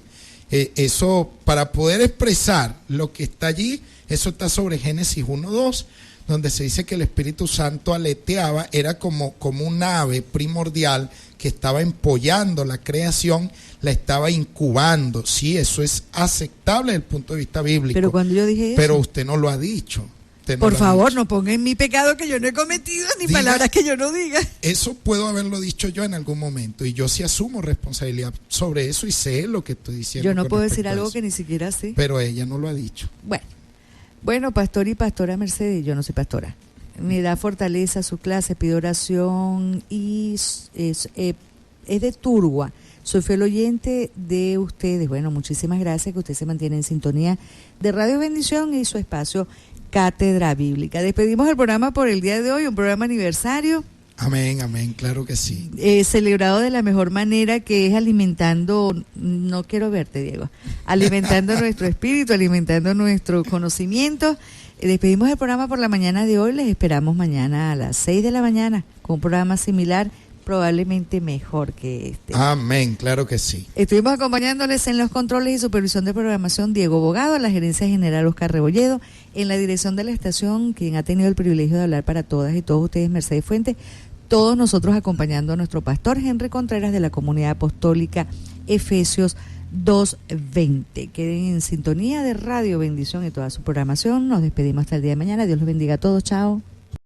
Eso, para poder expresar lo que está allí, eso está sobre Génesis 1:2, donde se dice que el Espíritu Santo aleteaba, era como un ave primordial que estaba empollando la creación, la estaba incubando. Sí, eso es aceptable desde el punto de vista bíblico. Pero cuando yo dije eso. Pero usted no lo ha dicho. usted no Por lo ha favor, dicho. no ponga en mi pecado que yo no he cometido, ni Diga- palabras que yo no diga. Eso puedo haberlo dicho yo en algún momento y yo sí asumo responsabilidad sobre eso y sé lo que estoy diciendo. Yo no con puedo respecto decir a algo eso. que ni siquiera sé. Pero ella no lo ha dicho. Bueno, pastor y pastora Mercedes, yo no soy pastora. Me da fortaleza su clase, pido oración y es de Turgua. Soy fiel oyente de ustedes. Bueno, muchísimas gracias, que usted se mantiene en sintonía de Radio Bendición y su espacio Cátedra Bíblica. Despedimos el programa por el día de hoy, un programa aniversario. Amén, amén, claro que sí. Celebrado de la mejor manera, que es alimentando, no quiero verte, Diego, alimentando nuestro espíritu, alimentando nuestro conocimiento. Despedimos el programa por la mañana de hoy, les esperamos mañana a las 6 de la mañana con un programa similar, probablemente mejor que este. Amén, claro que sí. Estuvimos acompañándoles en los controles y supervisión de programación Diego Bogado, la gerencia general Oscar Rebolledo, en la dirección de la estación, quien ha tenido el privilegio de hablar para todas y todos ustedes, Mercedes Fuentes, todos nosotros acompañando a nuestro pastor Henry Contreras de la Comunidad Apostólica Efesios 2:20. Queden en sintonía de Radio Bendición y toda su programación. Nos despedimos hasta el día de mañana. Dios los bendiga a todos. Chao.